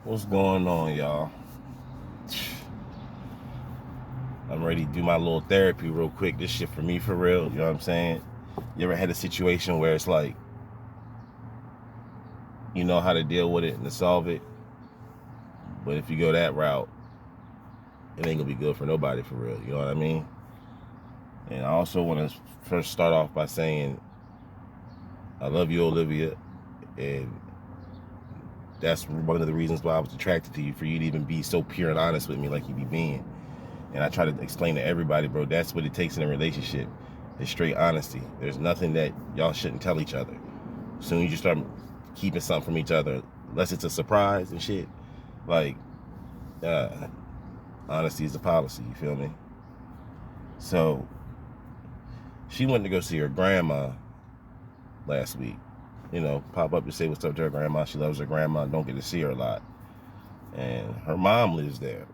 What's going on, y'all? I'm ready to do my little therapy real quick. This shit for me, for real. You know what I'm saying? You ever had a situation where it's like, you know how to deal with it and to solve it, but if you go that route, it ain't gonna be good for nobody, for real. You know what I mean? And I also want to first start off by saying I love you, Olivia, and that's one of the reasons why I was attracted to you, for you to even be so pure and honest with me like you be being. And I try to explain to everybody, bro, that's what it takes in a relationship. It's straight honesty. There's nothing that y'all shouldn't tell each other. As soon as you start keeping something from each other, unless it's a surprise and shit, like, uh, honesty is the policy, you feel me? So, she went to go see her grandma last week. You know, pop up to say what's up to her grandma. She loves her grandma, don't get to see her a lot. And her mom lives there.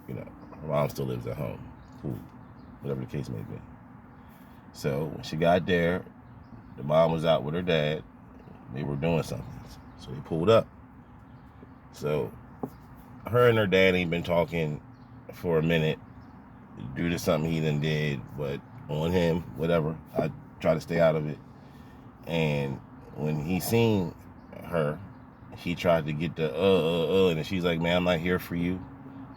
You know, her mom still lives at home. Cool. Whatever the case may be. So when she got there, the mom was out with her dad. They were doing something. So they pulled up. So her and her dad ain't been talking for a minute due to something he done did, but on him, whatever. I try to stay out of it. And when he seen her, he tried to get the and she's like, man, I'm not here for you.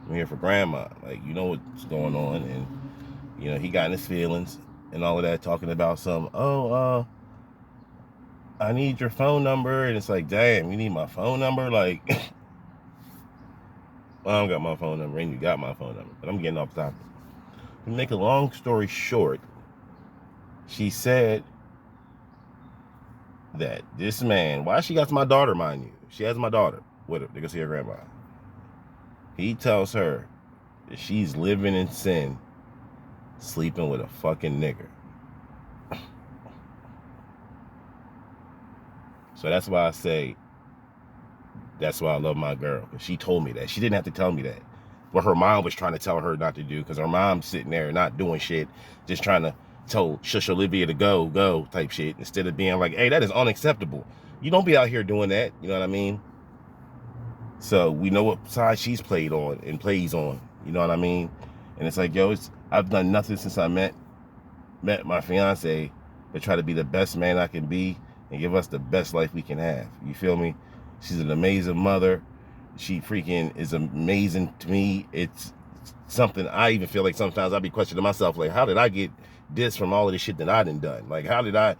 I'm here for grandma. Like, you know what's going on. And, you know, he got in his feelings and all of that, talking about some, I need your phone number. And it's like, damn, you need my phone number? Like, well, I don't got my phone number, and you got my phone number. But I'm getting off topic. To make a long story short, she said that this man, why she got my daughter, mind you, she has my daughter with her, they go see her grandma. He tells her that she's living in sin, sleeping with a fucking nigger. So that's why I say, that's why I love my girl. Because she told me that. She didn't have to tell me that. But her mom was trying to tell her not to do, because her mom's sitting there not doing shit, just trying to tell Shush Olivia to go type shit, instead of being like, hey, that is unacceptable. You don't be out here doing that. You know what I mean? So we know what side she's played on and plays on. You know what I mean? And it's like, yo, I've done nothing since I met my fiance to try to be the best man I can be and give us the best life we can have. You feel me? She's an amazing mother. She freaking is amazing to me. It's something I even feel like sometimes I'll be questioning myself, like, how did I get this from all of the shit that I done? Like, how did I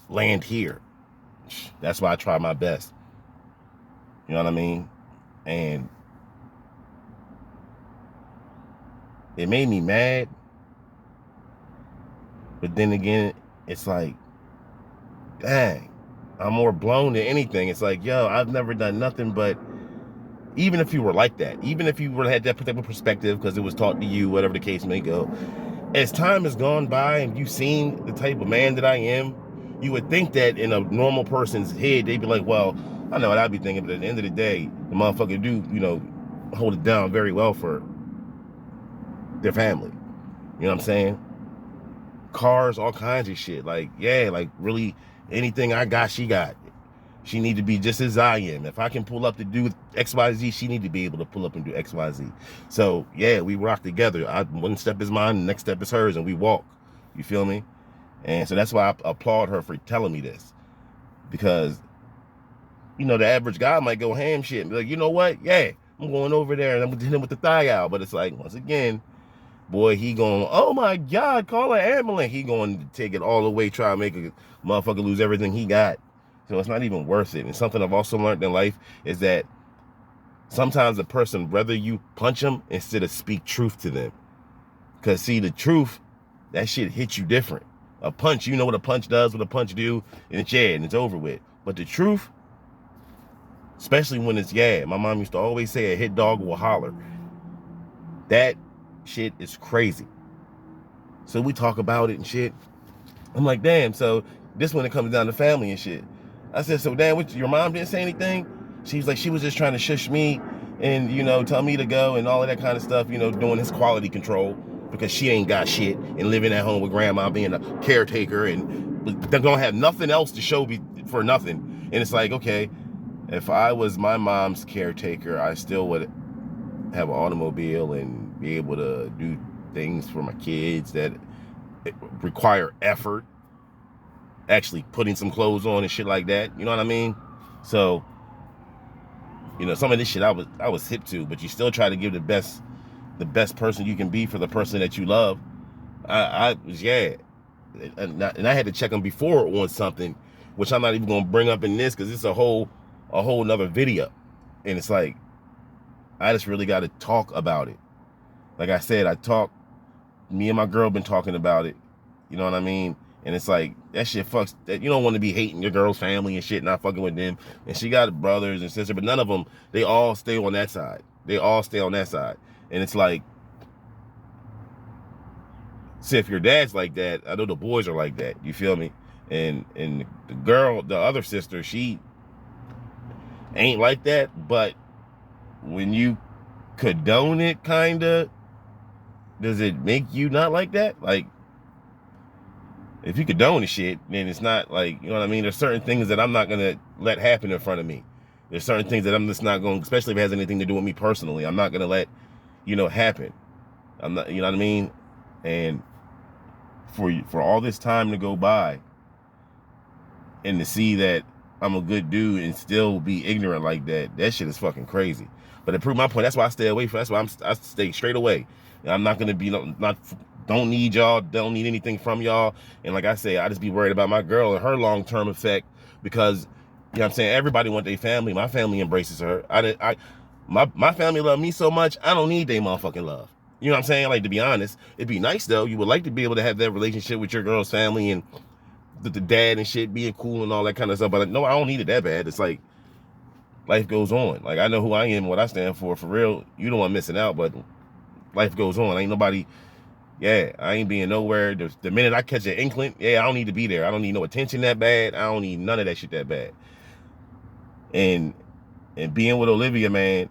land here? That's why I try my best. You know what I mean? And it made me mad. But then again, it's like, dang, I'm more blown than anything. It's like, yo, I've never done nothing but, even if you were like that, even if you were had that type of perspective because it was taught to you, whatever the case may go, as time has gone by and you've seen the type of man that I am, you would think that in a normal person's head, they'd be like, well, I know what I'd be thinking, but at the end of the day, the motherfucker do, you know, hold it down very well for their family. You know what I'm saying? Cars, all kinds of shit. Like, yeah, like really anything I got, she got. She need to be just as I am. If I can pull up to do XYZ, she need to be able to pull up and do XYZ. So yeah, we rock together. One step is mine, the next step is hers, and we walk. You feel me? And so that's why I applaud her for telling me this. Because, you know, the average guy might go ham shit and be like, you know what? Yeah, I'm going over there and I'm gonna hit him with the thigh out. But it's like, once again, boy, he going, oh my God, call an ambulance. He going to take it all the way, try to make a motherfucker lose everything he got. So it's not even worth it. And something I've also learned in life is that sometimes a person, rather you punch them instead of speak truth to them. Because see, the truth, that shit hits you different. A punch, you know what a punch does, what a punch do, and it's and it's over with. But the truth, especially when it's my mom used to always say a hit dog will holler. That shit is crazy. So we talk about it and shit. I'm like, damn, so this when it comes down to family and shit. I said, so damn, your mom didn't say anything? She's like, she was just trying to shush me and, you know, tell me to go and all of that kind of stuff, you know, doing his quality control because she ain't got shit and living at home with grandma being a caretaker and they're gonna have nothing else to show me for nothing. And it's like, okay, If I was my mom's caretaker, I still would have an automobile and be able to do things for my kids that require effort, actually putting some clothes on and shit like that. You know what I mean? So, you know, some of this shit I was hip to, but you still try to give the best person you can be for the person that you love. I was, yeah, and I had to check them before on something, which I'm not even gonna bring up in this because it's a whole nother video, and it's like I just really got to talk about it. Like I said, me and my girl been talking about it. You know what I mean? And it's like, that shit fucks, that you don't want to be hating your girl's family and shit, not fucking with them. And she got brothers and sisters, but none of them, they all stay on that side. They all stay on that side. And it's like, see, if your dad's like that, I know the boys are like that. You feel me? And the girl, the other sister, she ain't like that. But when you condone it, kinda, does it make you not like that? Like, if you condone the shit, then it's not like, you know what I mean? There's certain things that I'm not going to let happen in front of me. There's certain things that I'm just not going, especially if it has anything to do with me personally, I'm not going to let, you know, happen. I'm not, you know what I mean? And for all this time to go by and to see that I'm a good dude and still be ignorant like that, that shit is fucking crazy. But to prove my point, that's why I stay away from, that's why I stay straight away. I'm not going to be, don't need y'all, don't need anything from y'all. And like I say, I just be worried about my girl and her long-term effect because, you know what I'm saying, everybody want their family. My family embraces her. My family love me so much, I don't need their motherfucking love. You know what I'm saying? Like, to be honest, it'd be nice though. You would like to be able to have that relationship with your girl's family and the dad and shit being cool and all that kind of stuff. But no, I don't need it that bad. It's like, life goes on. Like, I know who I am and what I stand for real. You don't want missing out, but life goes on. Ain't nobody, yeah, I ain't being nowhere. The minute I catch an inkling, yeah, I don't need to be there. I don't need no attention that bad. I don't need none of that shit that bad. And being with Olivia, man,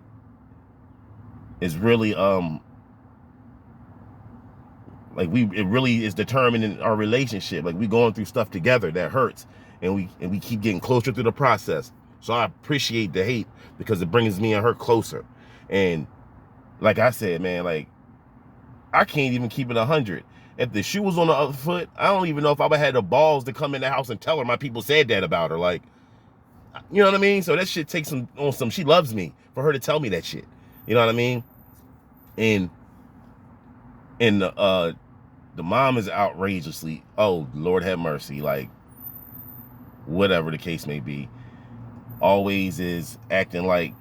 is really like it really is determining our relationship. Like, we going through stuff together that hurts, and we keep getting closer through the process. So I appreciate the hate because it brings me and her closer. And like I said, man, like, I can't even keep it 100. If the shoe was on the other foot, I don't even know if I would have had the balls to come in the house and tell her my people said that about her. Like, you know what I mean? So that shit takes some, she loves me for her to tell me that shit. You know what I mean? And the mom is outrageously, oh, Lord have mercy, like, whatever the case may be, always is acting like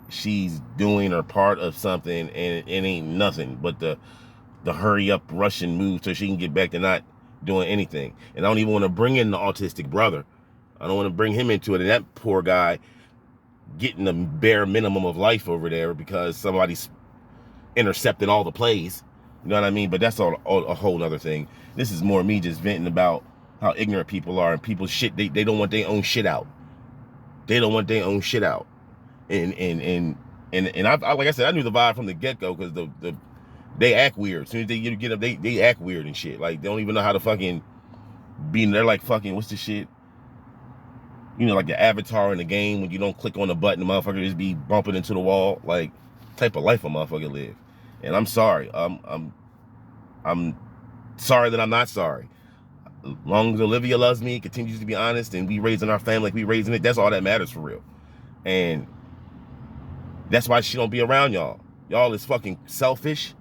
she's doing her part of something, and it ain't nothing but the hurry up Russian move so she can get back to not doing anything. And I don't even want to bring in the autistic brother. I don't want to bring him into it. And that poor guy getting the bare minimum of life over there because somebody's intercepted all the plays. You know what I mean? But that's all a whole other thing. This is more me just venting about how ignorant people are, and people's shit, they don't want their own shit out. They don't want their own shit out. And I like I said, I knew the vibe from the get-go because they act weird. As soon as they get up, they act weird and shit. Like, they don't even know how to fucking be. They're like fucking, what's the shit? You know, like the avatar in the game when you don't click on the button, the motherfucker just be bumping into the wall. Like, type of life a motherfucker live. And I'm sorry. I'm sorry that I'm not sorry. As long as Olivia loves me, continues to be honest, and we raising our family like we raising it, that's all that matters for real. And that's why she don't be around y'all. Y'all is fucking selfish.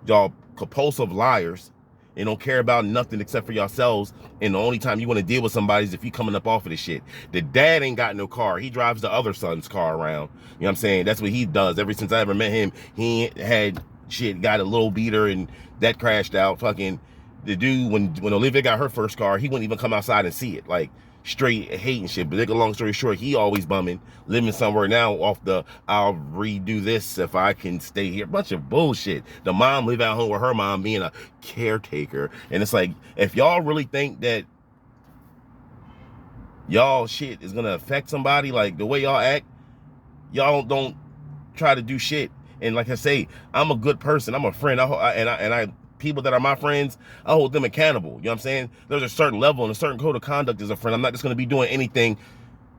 Y'all compulsive liars and don't care about nothing except for yourselves. And the only time you want to deal with somebody is if you coming up off of this shit. The dad ain't got no car. He drives the other son's car around. You know what I'm saying? That's what he does. Ever since I ever met him, he had shit, got a little beater and that crashed out. Fucking the dude, when Olivia got her first car, he wouldn't even come outside and see it. Like, straight hating shit. But long story short, he always bumming, living somewhere now off the I'll redo this if I can stay here. Bunch of bullshit. The mom live at home with her mom being a caretaker. And it's like, if y'all really think that y'all shit is gonna affect somebody, like the way y'all act, y'all don't try to do shit. And like I say, I'm a good person. I'm a friend. I people that are my friends, I hold them accountable. You know what I'm saying? There's a certain level and a certain code of conduct as a friend. I'm not just going to be doing anything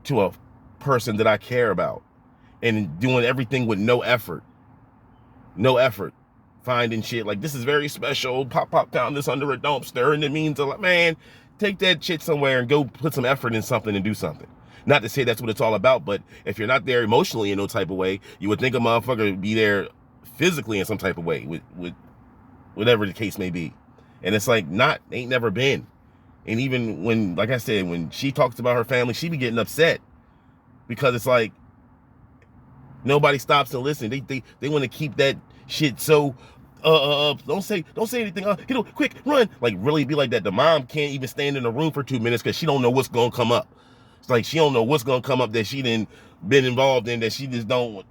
to person that I care about, and doing everything with no effort. Finding shit like, this is very special, pop found this under a dumpster, and it means a lot. Man, take that shit somewhere and go put some effort in something and do something. Not to say that's what it's all about, but if you're not there emotionally in no type of way, you would think a motherfucker would be there physically in some type of way, with whatever the case may be. And it's like, ain't never been. And even when, like I said, when she talks about her family, she be getting upset, because it's like nobody stops to listen. They want to keep that shit so don't say anything, get over, quick, run, like really be like that. The mom can't even stand in the room for 2 minutes because she don't know what's gonna come up. It's like she don't know what's gonna come up that she didn't been involved in, that she just don't.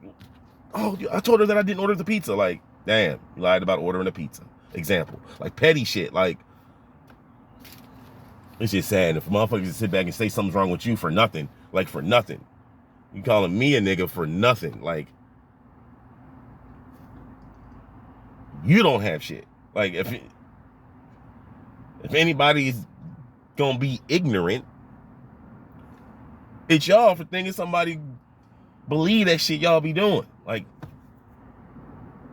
Oh, I told her that I didn't order the pizza. Like, damn, you lied about ordering a pizza. Example, like petty shit. Like, it's just sad if motherfuckers sit back and say something's wrong with you for nothing. Like, for nothing. You calling me a nigga for nothing. Like, you don't have shit. Like, if anybody's gonna be ignorant, it's y'all for thinking somebody believe that shit y'all be doing. Like,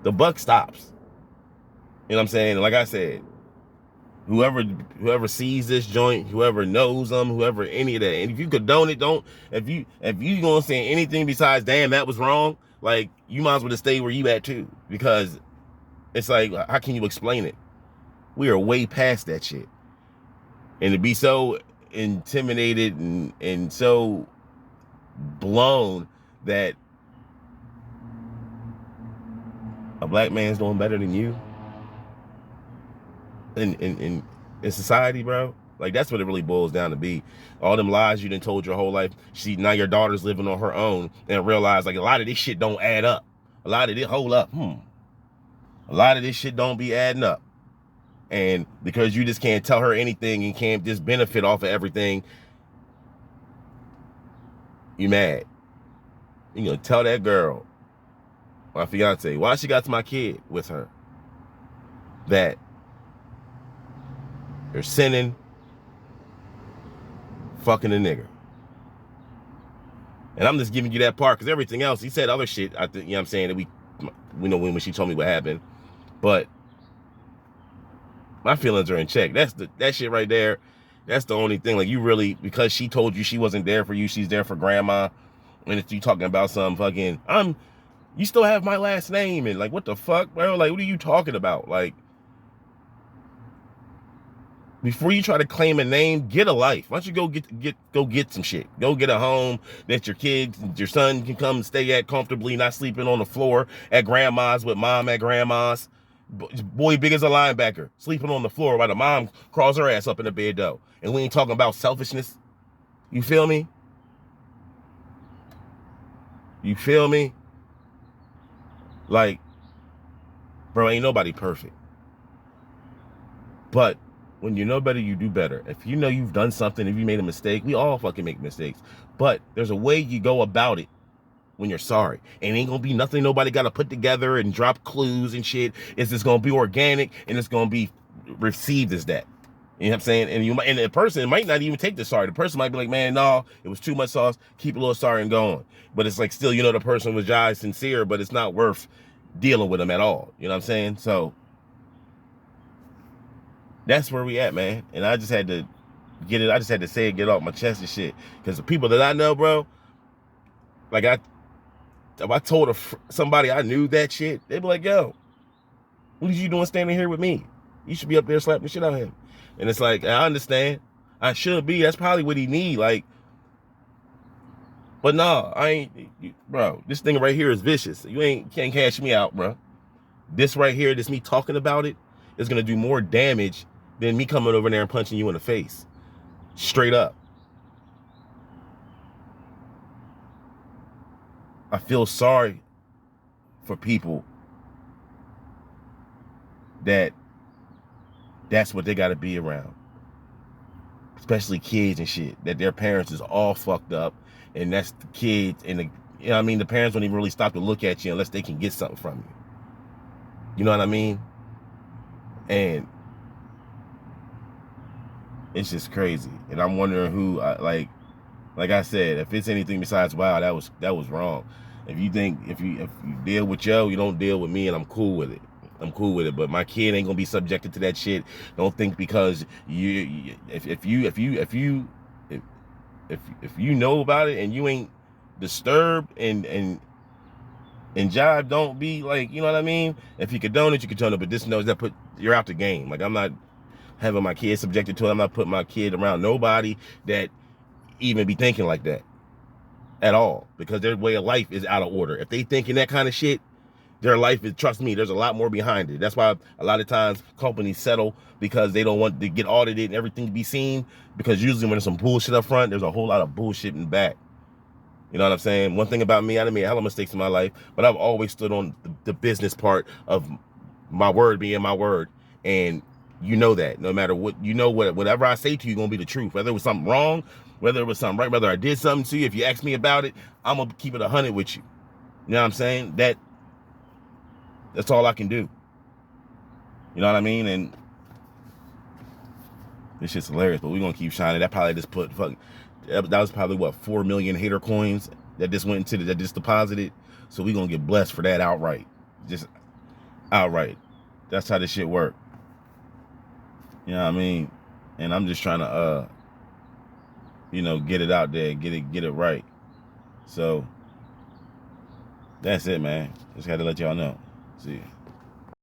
the buck stops. You know what I'm saying? Like I said, whoever sees this joint, whoever knows them, whoever any of that, and if you condone it, don't. If you gonna say anything besides damn that was wrong, like, you might as well just stay where you at too, because it's like, how can you explain it? We are way past that shit. And to be so intimidated and so blown that a black man's doing better than you in society, bro. Like, that's what it really boils down to be. All them lies you done told your whole life. Now your daughter's living on her own and realize, like, a lot of this shit don't add up. A lot of this, hold up, a lot of this shit don't be adding up. And because you just can't tell her anything and can't just benefit off of everything, you mad. You gonna tell that girl, my fiance, why she got to my kid with her, that they're sinning, fucking a nigger. And I'm just giving you that part, because everything else, he said other shit, I think, you know what I'm saying, that we know when she told me what happened. But my feelings are in check. That shit right there, that's the only thing. Like, you really, because she told you she wasn't there for you, she's there for grandma, and if you talking about some fucking, you still have my last name, and like, what the fuck, bro? Like, what are you talking about? Like, before you try to claim a name, get a life. Why don't you go get some shit? Go get a home that your kids, your son can come and stay at comfortably, not sleeping on the floor at grandma's with mom at grandma's. Boy big as a linebacker, sleeping on the floor while the mom crawls her ass up in the bed though. And we ain't talking about selfishness. You feel me? You feel me? Like, bro, ain't nobody perfect. But when you know better, you do better. If you know you've done something, if you made a mistake, we all fucking make mistakes. But there's a way you go about it when you're sorry. And it ain't gonna be nothing nobody gotta put together and drop clues and shit. It's just gonna be organic, and it's gonna be received as that. You know what I'm saying? And the person might not even take the sorry. The person might be like, man, no, it was too much sauce. Keep a little sorry and go on. But it's like, still, you know, the person was just sincere, but it's not worth dealing with them at all. You know what I'm saying? So that's where we at, man. And I just had to get it. I just had to say it, get off my chest and shit. Because the people that I know, bro, like, if I told somebody I knew that shit, they'd be like, yo, what are you doing standing here with me? You should be up there slapping the shit out of him. And it's like, I understand. I should be. That's probably what he need. Like, but no, I ain't, bro. This thing right here is vicious. You can't cash me out, bro. This right here, this me talking about it, is gonna do more damage than me coming over there and punching you in the face. Straight up. I feel sorry for people that's what they gotta be around. Especially kids and shit, that their parents is all fucked up, and that's the kids, and you know what I mean, the parents don't even really stop to look at you unless they can get something from you. You know what I mean? And it's just crazy. And I'm wondering who, like, Like I said, if it's anything besides wow, that was wrong. If you think if you deal with Joe, you don't deal with me, and I'm cool with it. I'm cool with it. But my kid ain't gonna be subjected to that shit. Don't think because if you know about it and you ain't disturbed and jive, don't be like, you know what I mean? If you condone it, you condone it. But this knows that you're out the game. Like, I'm not having my kid subjected to it. I'm not putting my kid around nobody that even be thinking like that at all, because their way of life is out of order. If they thinking that kind of shit, their life is, trust me, there's a lot more behind it. That's why a lot of times companies settle, because they don't want to get audited and everything to be seen, because usually when there's some bullshit up front, there's a whole lot of bullshit in the back. You know what I'm saying? One thing about me, I done made a hell of mistakes in my life, but I've always stood on the business part of my word being my word. And you know that no matter what, whatever I say to you, gonna be the truth. Whether it was something wrong, whether it was something right, whether I did something to you, if you ask me about it, I'm gonna keep it 100 with you. You know what I'm saying? That's all I can do. You know what I mean? And this shit's hilarious, but we're gonna keep shining. That probably just put that was probably what, 4 million hater coins that just went into that just deposited. So we're gonna get blessed for that outright. Just outright. That's how this shit work. You know what I mean? And I'm just trying to get it out there, get it right. So that's it, man. Just had to let y'all know. See ya.